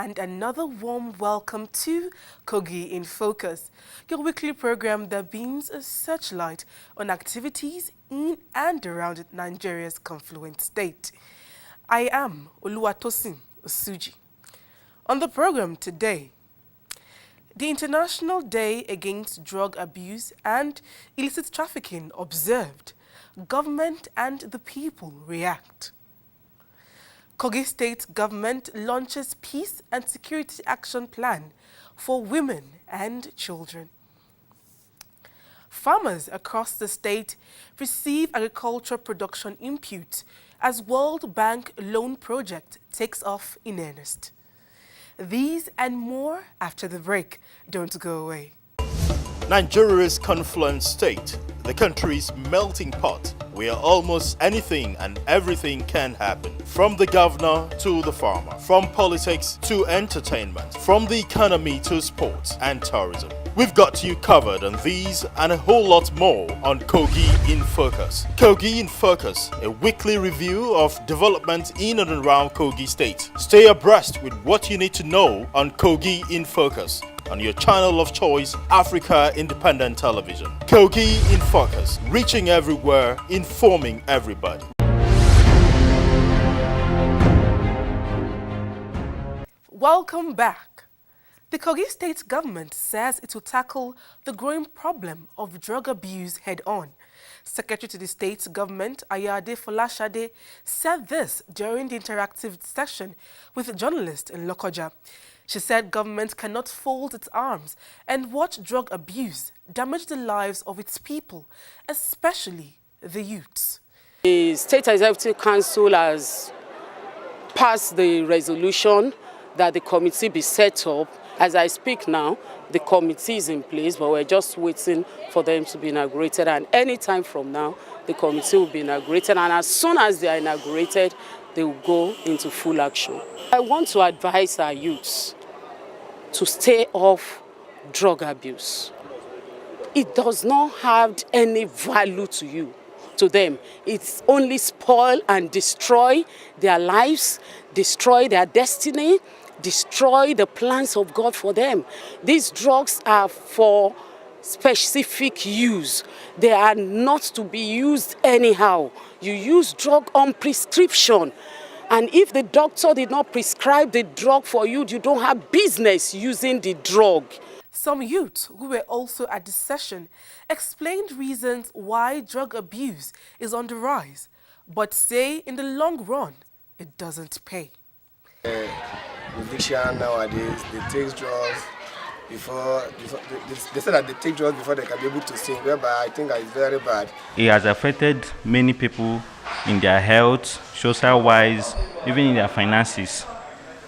and another warm welcome to Kogi in Focus, your weekly program that beams a searchlight on activities in and around Nigeria's confluent state. I am Oluwatosin Osuji. On the program today, the International Day Against Drug Abuse and Illicit Trafficking observed. Government and the people react. Kogi State Government launches Peace and Security Action Plan for women and children. Farmers across the state receive agricultural production input as World Bank loan project takes off in earnest. These and more after the break. Don't go away. Nigeria's confluent state, the country's melting pot, where almost anything and everything can happen. From the governor to the farmer, from politics to entertainment, from the economy to sports and tourism. We've got you covered on these and a whole lot more on Kogi in Focus. Kogi in Focus, a weekly review of development in and around Kogi State. Stay abreast with what you need to know on Kogi in Focus on your channel of choice, Africa Independent Television. Kogi in Focus, reaching everywhere, informing everybody. Welcome back. The Kogi State government says it will tackle the growing problem of drug abuse head-on. Secretary to the state government, Ayade Folashade, said this during the interactive session with a journalist in Lokoja. She said government cannot fold its arms and watch drug abuse damage the lives of its people, especially the youths. The State Executive Council has passed the resolution that the committee be set up. As I speak now, the committee is in place, but we're just waiting for them to be inaugurated. And any time from now, the committee will be inaugurated. And as soon as they are inaugurated, they will go into full action. I want to advise our youths to stay off drug abuse. It does not have any value to you, to them. It's only spoil and destroy their lives, destroy their destiny, destroy the plans of God for them. These drugs are for specific use. They are not to be used anyhow. You use drug on prescription. And if the doctor did not prescribe the drug for you, you don't have business using the drug. Some youth who were also at the session explained reasons why drug abuse is on the rise, but say in the long run, it doesn't pay. Musicians nowadays, they take drugs before they say that they take drugs before they can be able to sing, whereby I think that is very bad. It has affected many people in their health, social-wise, even in their finances.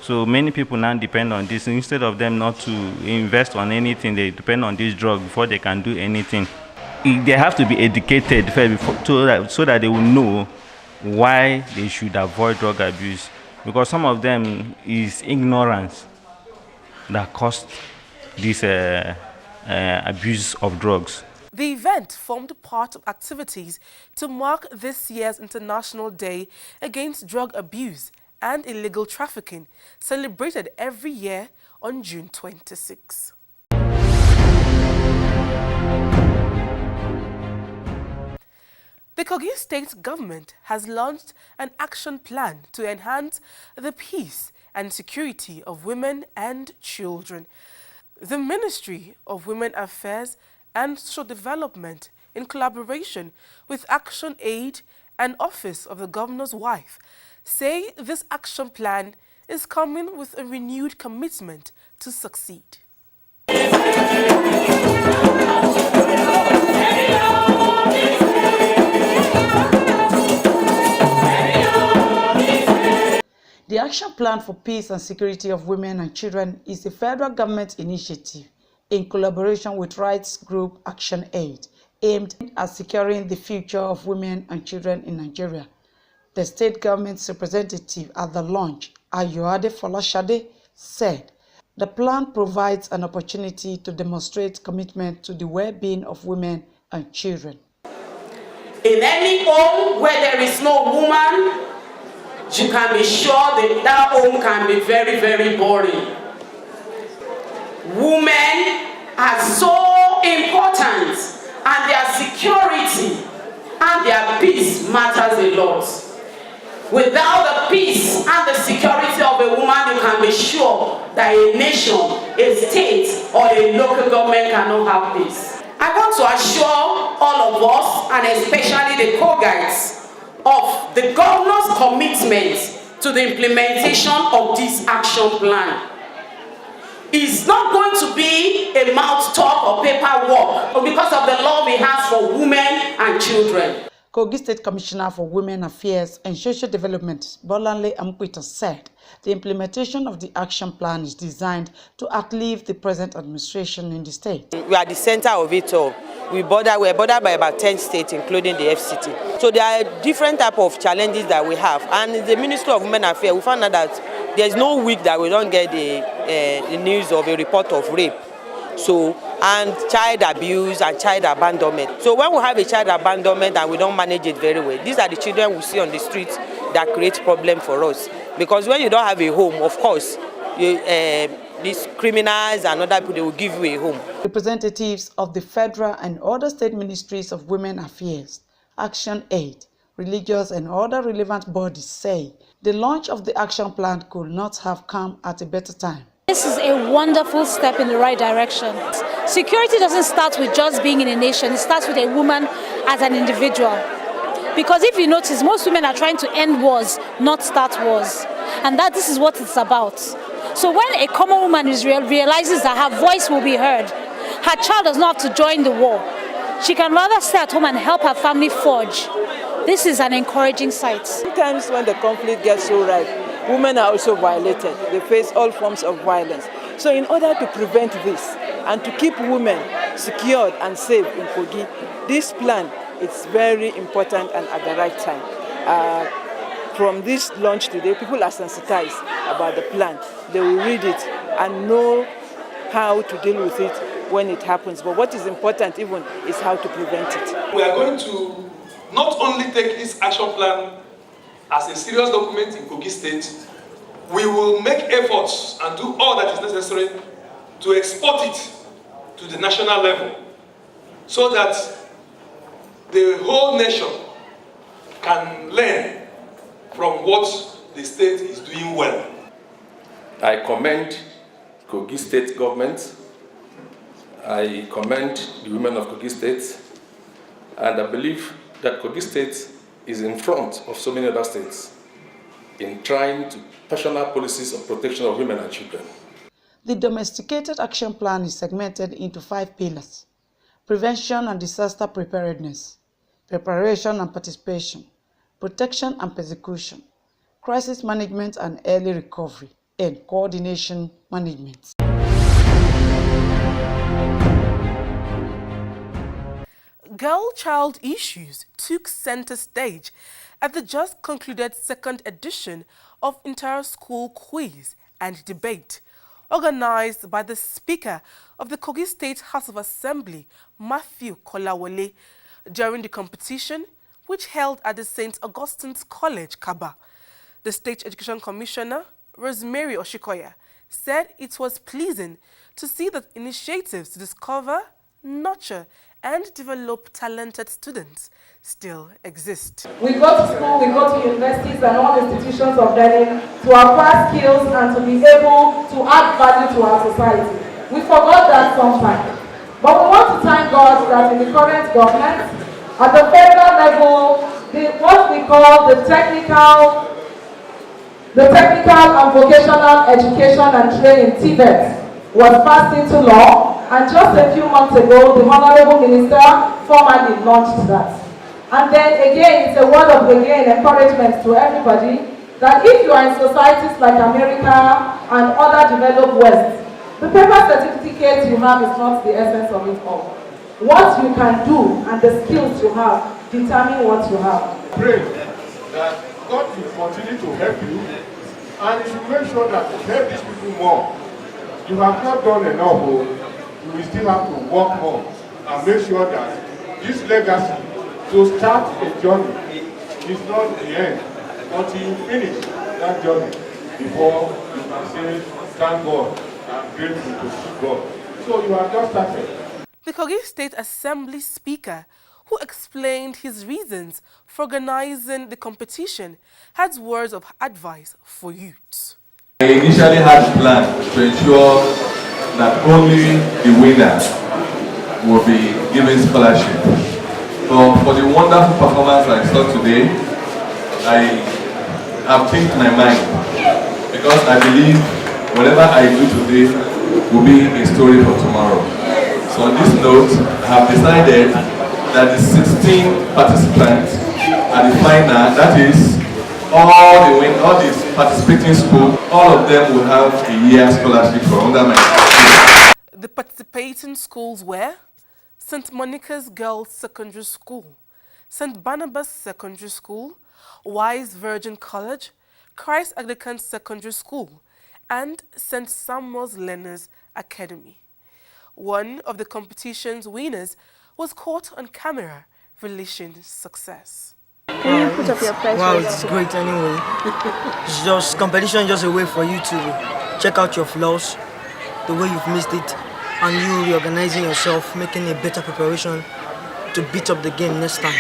So many people now depend on this. Instead of them not to invest on anything, they depend on this drug before they can do anything. They have to be educated first so that they will know why they should avoid drug abuse. Because some of them is ignorance that caused this abuse of drugs. The event formed part of activities to mark this year's International Day Against Drug Abuse and Illegal Trafficking, celebrated every year on June 26. The Kogi State government has launched an action plan to enhance the peace and security of women and children. The Ministry of Women Affairs and Social Development, in collaboration with Action Aid and Office of the Governor's Wife, say this action plan is coming with a renewed commitment to succeed. The Action Plan for Peace and Security of Women and Children is a federal government initiative in collaboration with rights group Action Aid, aimed at securing the future of women and children in Nigeria. The state government's representative at the launch, Ayode Folashade, said the plan provides an opportunity to demonstrate commitment to the well-being of women and children. In any home where there is no woman, you can be sure that that home can be very, very boring. Women are so important, and their security and their peace matters a lot. Without the peace and the security of a woman, you can be sure that a nation, a state, or a local government cannot have peace. I want to assure all of us, and especially the Kogites, of the governor's commitment to the implementation of this action plan. It's not going to be a mouth talk or paperwork because of the law we have for women and children. Kogi State Commissioner for Women Affairs and Social Development, Bolanle Amkwita, said the implementation of the action plan is designed to outlive the present administration in the state. We are the center of it all. We're bordered by about 10 states, including the FCT. So there are different types of challenges that we have. And the Ministry of Women Affairs, we found out that there's no week that we don't get the news of a report of rape. So, and child abuse and child abandonment. So when we have a child abandonment and we don't manage it very well, these are the children we see on the streets that create problem for us. Because when you don't have a home, of course, these criminals and other people, they will give you a home. Representatives of the federal and other state ministries of women affairs, Action Aid, religious and other relevant bodies say the launch of the action plan could not have come at a better time. This is a wonderful step in the right direction. Security doesn't start with just being in a nation, it starts with a woman as an individual. Because if you notice, most women are trying to end wars, not start wars. And this is what it's about. So when a common woman realizes that her voice will be heard, her child does not have to join the war. She can rather stay at home and help her family forge. This is an encouraging sight. Sometimes when the conflict gets so ripe, women are also violated. They face all forms of violence. So in order to prevent this and to keep women secured and safe in Kogi, this plan is very important and at the right time. From this launch today, people are sensitized about the plan. They will read it and know how to deal with it when it happens. But what is important even is how to prevent it. We are going to not only take this action plan as a serious document in Kogi State, we will make efforts and do all that is necessary to export it to the national level so that the whole nation can learn from what the state is doing well. I commend Kogi State government. I commend the women of Kogi State, and I believe that Kogi State is in front of so many other states in trying to personal policies of protection of women and children. The domesticated action plan is segmented into 5 pillars: prevention and disaster preparedness, preparation and participation, protection and persecution, crisis management and early recovery, and coordination management. Girl-child issues took center stage at the just concluded second edition of Inter-School Quiz and Debate, organized by the Speaker of the Kogi State House of Assembly, Matthew Kolawole, during the competition, which held at the St. Augustine's College, Kaba. The State Education Commissioner, Rosemary Oshikoya, said it was pleasing to see that initiatives to discover, nurture, and develop talented students still exist. We go to school, we go to universities and all institutions of learning to acquire skills and to be able to add value to our society. We forgot that sometimes. But we want to thank God that in the current government, at the federal level, what we call the technical and vocational education and training, TVET, was passed into law. And just a few months ago, the Honorable Minister formally launched that. And then again, it's a word of encouragement to everybody that if you are in societies like America and other developed West, the paper certificate you have is not the essence of it all. What you can do and the skills you have determine what you have. Pray that God will continue to help you, and you should make sure that you help these people more. You have not done enough. You will still have to work more and make sure that this legacy to start a journey is not the end. until you finish that journey before you can say, thank God, I'm grateful to God. So you have just started. The Kogi State Assembly Speaker, who explained his reasons for organizing the competition, had words of advice for youths. I initially had planned to ensure that only the winner will be given scholarship. But for the wonderful performance I saw today, I have changed my mind because I believe whatever I do today will be a story for tomorrow. So on this note, I have decided that the 16 participants at the final, that is, all these participating schools, all of them will have a year scholarship from under my school. The participating schools were St. Monica's Girls Secondary School, St. Barnabas Secondary School, Wise Virgin College, Christ Anglican Secondary School, and St. Samuel's Learners Academy. One of the competition's winners was caught on camera, relishing success. Can you put up your price? Wow, it's great anyway. It's just competition, just a way for you to check out your flaws, the way you've missed it, and you reorganizing yourself, making a better preparation to beat up the game next time.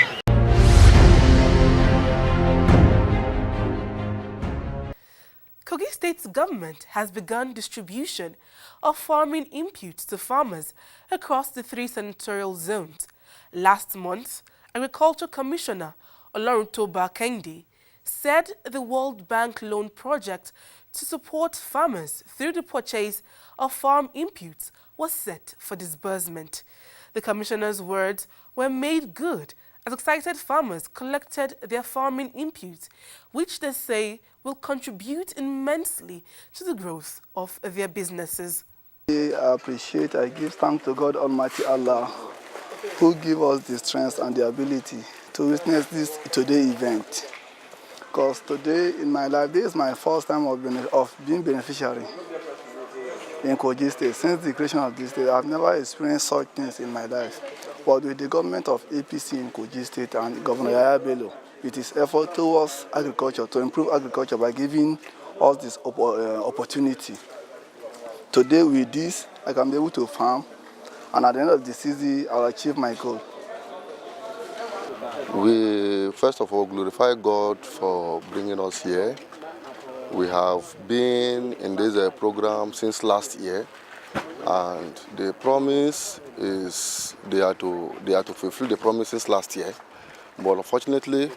Kogi State's government has begun distribution of farming inputs to farmers across the 3 senatorial zones. Last month, Agriculture Commissioner Oloruntoba Kendi said the World Bank loan project to support farmers through the purchase of farm inputs was set for disbursement. The commissioner's words were made good as excited farmers collected their farming inputs, which they say will contribute immensely to the growth of their businesses. I give thanks to God Almighty Allah, who give us the strength and the ability to witness this today event. Because today in my life, this is my first time of being beneficiary in Kogi State. Since the creation of this state, I've never experienced such things in my life. But with the government of APC in Kogi State and Governor Yaya Bello, it is effort towards agriculture, to improve agriculture by giving us this opportunity. Today with this, I can be able to farm, and at the end of the season, I'll achieve my goal. We first of all glorify God for bringing us here. We have been in this program since last year, and the promise is they are to fulfill the promises last year, but unfortunately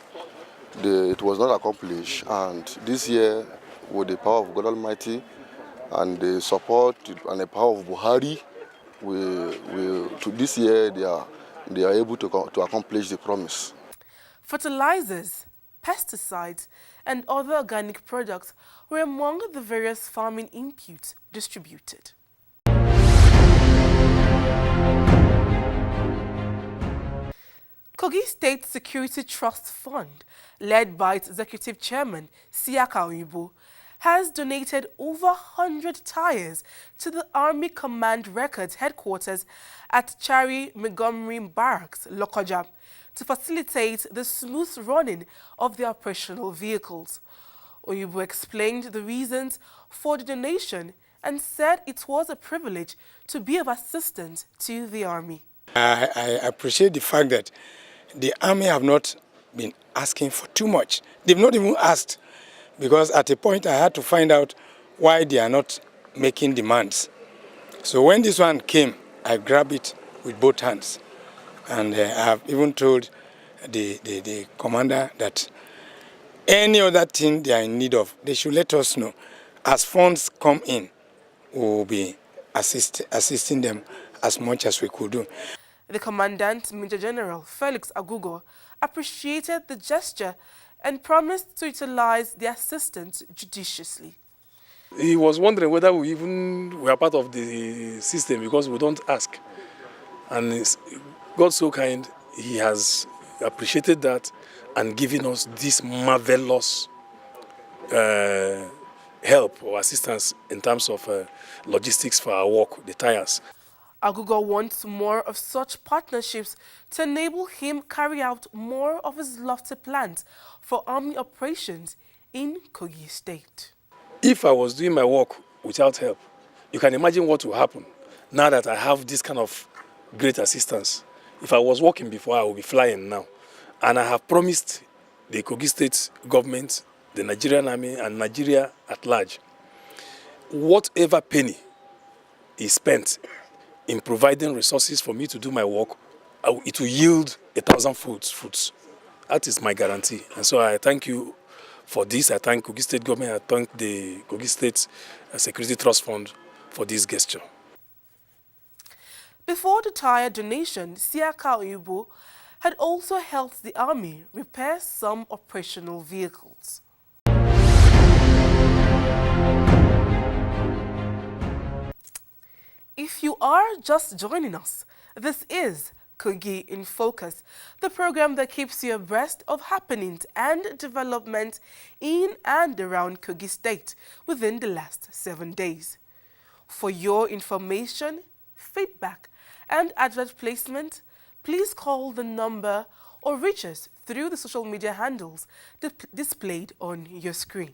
it was not accomplished. And this year, with the power of God Almighty and the support and the power of Buhari, this year they are able to accomplish the promise. Fertilizers, pesticides, and other organic products were among the various farming inputs distributed. Kogi State Security Trust Fund, led by its executive chairman, Siaka Oyibo, has donated over 100 tires to the Army Command Records headquarters at Chari Montgomery Barracks, Lokoja, to facilitate the smooth running of the operational vehicles. Oyibo explained the reasons for the donation and said it was a privilege to be of assistance to the Army. I appreciate the fact that the Army have not been asking for too much. They've not even asked, because at a point I had to find out why they are not making demands. So when this one came, I grabbed it with both hands. And I have even told the commander that any other thing they are in need of, they should let us know. As funds come in, we will be assisting them as much as we could do. The Commandant, Major General Felix Agugo, appreciated the gesture and promised to utilize the assistance judiciously. He was wondering whether we are part of the system because we don't ask. And God so kind, he has appreciated that and given us this marvelous help or assistance in terms of logistics for our work, the tires. Agugo wants more of such partnerships to enable him carry out more of his lofty plans for army operations in Kogi State. If I was doing my work without help, you can imagine what will happen now that I have this kind of great assistance. If I was working before, I would be flying now. And I have promised the Kogi State government, the Nigerian army, and Nigeria at large, whatever penny is spent in providing resources for me to do my work, it will yield 1,000 fruits. That is my guarantee. And so I thank you for this. I thank Kogi State government. I thank the Kogi State Security Trust Fund for this gesture. Before the tire donation, Siaka Oyubo had also helped the army repair some operational vehicles. If you are just joining us, this is Kogi in Focus, the program that keeps you abreast of happenings and developments in and around Kogi State within the last 7 days. For your information, feedback, and advert placement, please call the number or reach us through the social media handles displayed on your screen.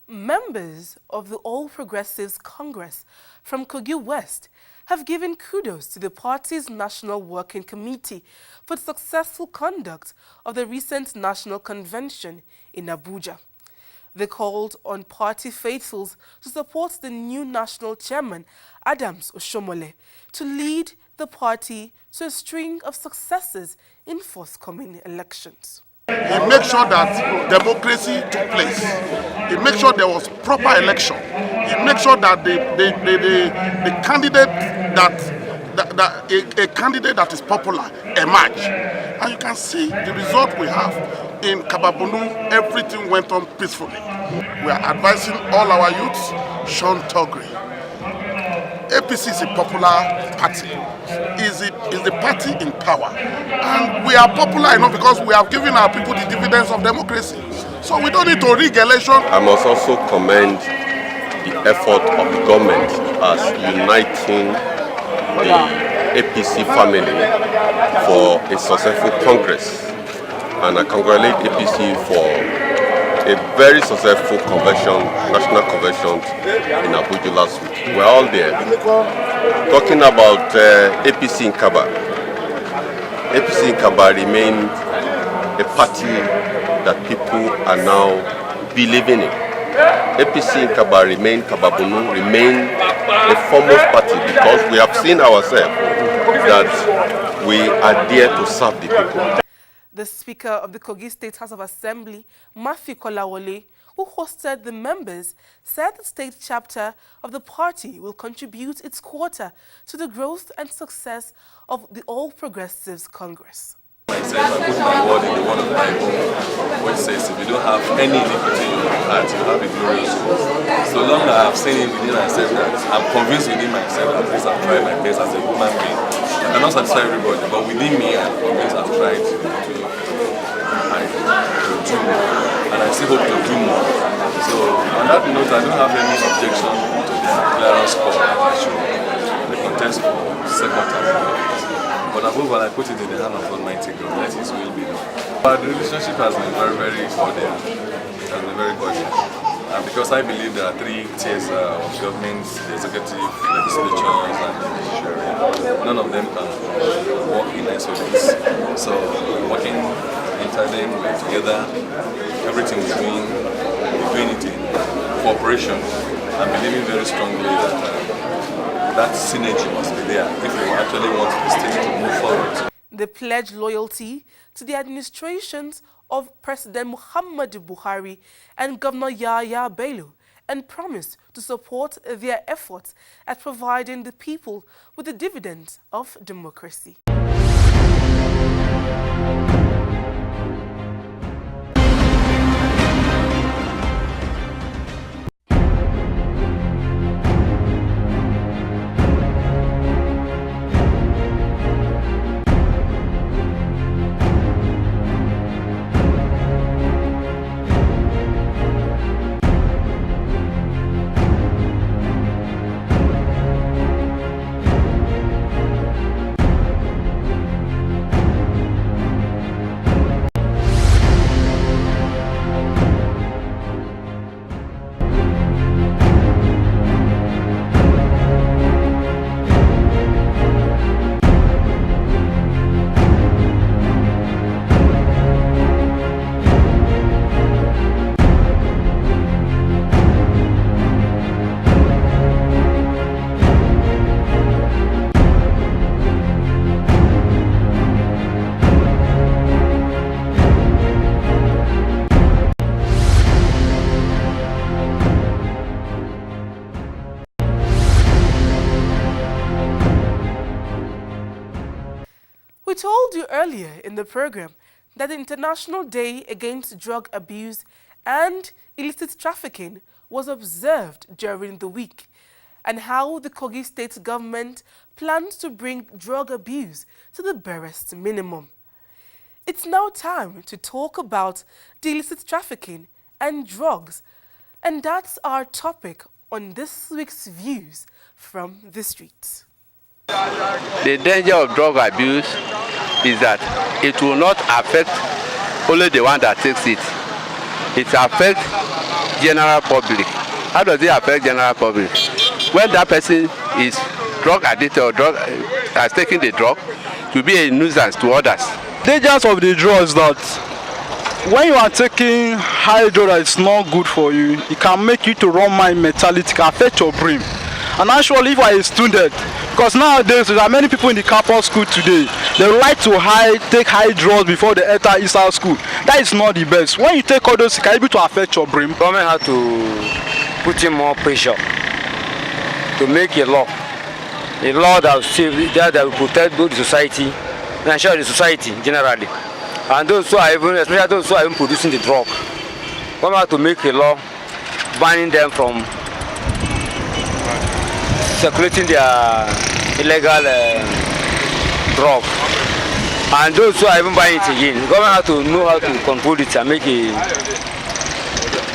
Members of the All Progressives Congress from Kogi West have given kudos to the party's National Working Committee for the successful conduct of the recent National Convention in Abuja. They called on party faithfuls to support the new national chairman, Adams Oshomole, to lead the party to a string of successes in forthcoming elections. He made sure that democracy took place. He made sure there was proper election. He made sure that the candidate a candidate that is popular emerged. And you can see the result we have. In Kababulu, everything went on peacefully. We are advising all our youths, Sean Togri. APC is a popular party. Is the party in power. And we are popular enough because we have given our people the dividends of democracy. So we don't need to rig election. I must also commend the effort of the government as uniting the APC family for a successful Congress. And I congratulate APC for a very successful convention, national convention in Abuja last week. We're all there. Talking about APC in Kaba. APC in Kaba remained a party that people are now believing in. APC in Kaba remain a foremost party because we have seen ourselves that we are there to serve the people. The Speaker of the Kogi State House of Assembly, Matthew Kolawole, who hosted the members, said the state chapter of the party will contribute its quota to the growth and success of the All Progressives Congress. Myself, I put my word in the word of the Bible, which says if you don't have any iniquity in your heart, you have a glorious hope. So long as I have seen it within myself that I'm convinced within myself that this I've tried my best as a human being. I cannot satisfy everybody, but within me I'm convinced I've tried to do more. And I still hope to do more. So on that note, I don't have any objection to the clearance call that I should the contest for second time. But above all, I put it in the hand of Almighty God. Let His will be done. But the relationship has been very, very cordial. It has been very cordial. And because I believe there are three tiers of government, the executive, legislatures, and the judiciary, none of them can work in isolation. So working in tandem, we're together, everything we're doing it in cooperation. I'm believing very strongly that that synergy must be there if we actually want the state to move forward. They pledge loyalty to the administrations of President Muhammadu Buhari and Governor Yahya Bello and promise to support their efforts at providing the people with the dividends of democracy. We told you earlier in the program that the International Day Against Drug Abuse and Illicit Trafficking was observed during the week, and how the Kogi State government plans to bring drug abuse to the barest minimum. It's now time to talk about the illicit trafficking and drugs, and that's our topic on this week's Views from the Streets. The danger of drug abuse is that it will not affect only the one that takes it. It affects general public. How does it affect general public? When that person is drug addicted or has taken the drug, it will be a nuisance to others. Dangers of the drug is that when you are taking high drug that is not good for you, it can make you to run mind mentality, it can affect your brain. And actually, if you are a student, because nowadays there are many people in the campus school today, they like to take high drugs before they enter inside school. That is not the best. When you take all those, it can be able to affect your brain. Government has to put in more pressure to make a law that will save, that will protect both the society, and ensure the society generally, and those who are even, especially those who are even producing the drug. Government has to make a law banning them from circulating their illegal drug, and those who are even buying it again, the government has to know how to control it and make a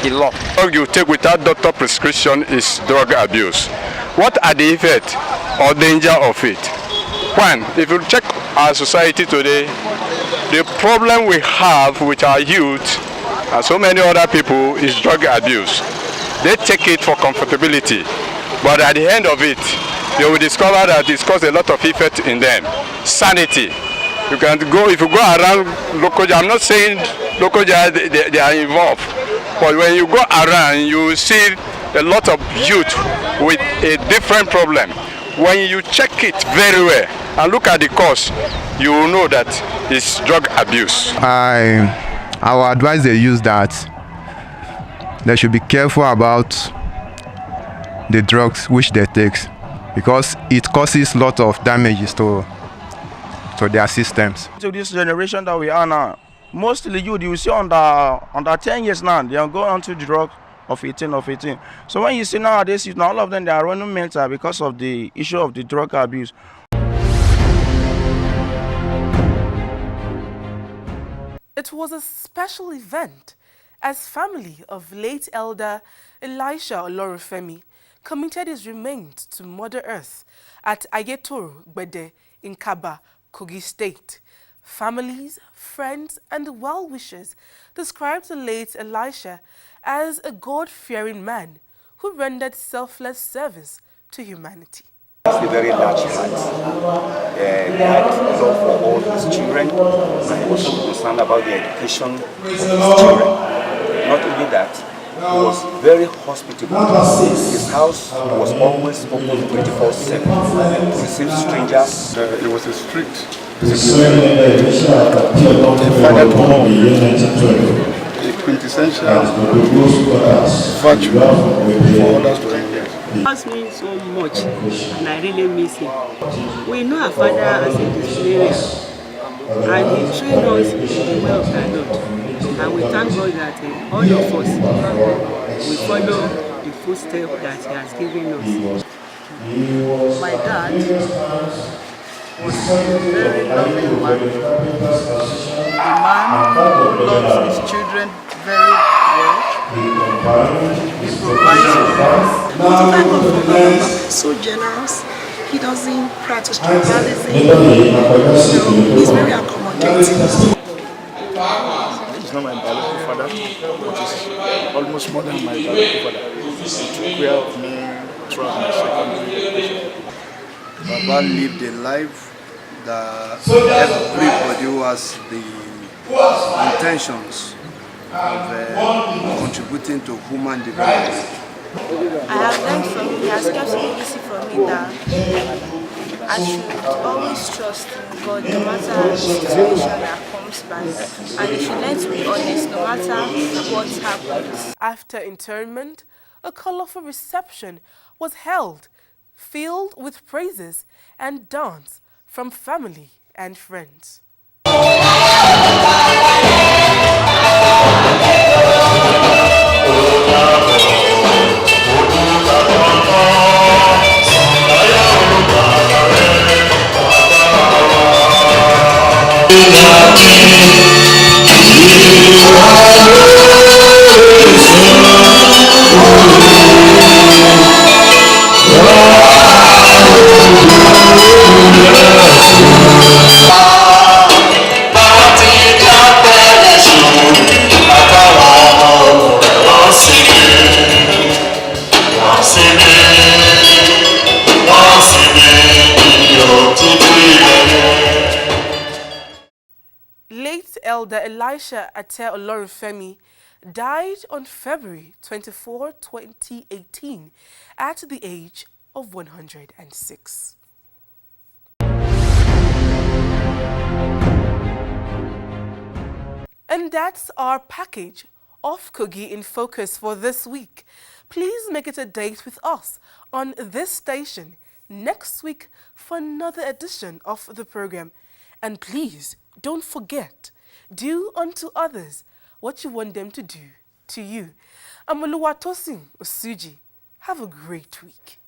law. Drug you take without doctor prescription is drug abuse. What are the effects or danger of it? One, if you check our society today, the problem we have with our youth and so many other people is drug abuse. They take it for comfortability, but at the end of it, you will discover that it's caused a lot of effect in them. Sanity. You can go, if you go around local, I'm not saying local, they are involved, but when you go around, you will see a lot of youth with a different problem. When you check it very well and look at the cause, you will know that it's drug abuse. I would advise the youth that they should be careful about the drugs which they take, because it causes a lot of damages to their systems. To this generation that we are now, mostly youth, you see under 10 years now, they are going on to drugs of 18. So when you see nowadays, all of them, they are running mental because of the issue of the drug abuse. It was a special event as family of late elder Elisha Olorunfemi committed his remains to Mother Earth at Ayetoro Gbede in Kaba, Kogi State. Families, friends, and well-wishers described the late Elisha as a God-fearing man who rendered selfless service to humanity. It's a very large heart. He had love for all his children and also concerned about the education of his children. Not only that, he was very hospitable. His house was always open 24/7 to receive strangers. It was a strict quintessential virtue for others to emulate. He has me so much, and I really miss him. We know our father as a disciplinarian, and he trained us in the way of the Lord. And we thank God that all of us we follow the footsteps that he has given us. My dad was a very loving man, a man who loves his children very well. He provides for us. So generous. He doesn't practice tribalism. He's very accommodating. He's not my biological father, but he's almost more than my biological father. He took care of me throughout my secondary education. Baba lived a life that everybody who has the intentions of contributing to human development. I have learned from him, he has kept it easy for me that I should always trust in God no matter the situation that comes by, and I should learn to be honest no matter what happens. After interment, a colorful reception was held, filled with praises and dance from family and friends. Late Elder Elisha Ate Olorunfemi died on February 24, 2018 at the age of 106. And that's our package of Kogi in Focus for this week. Please make it a date with us on this station next week for another edition of the program. And please don't forget, do unto others what you want them to do to you. I'm Oluwatosin Osuji. Have a great week.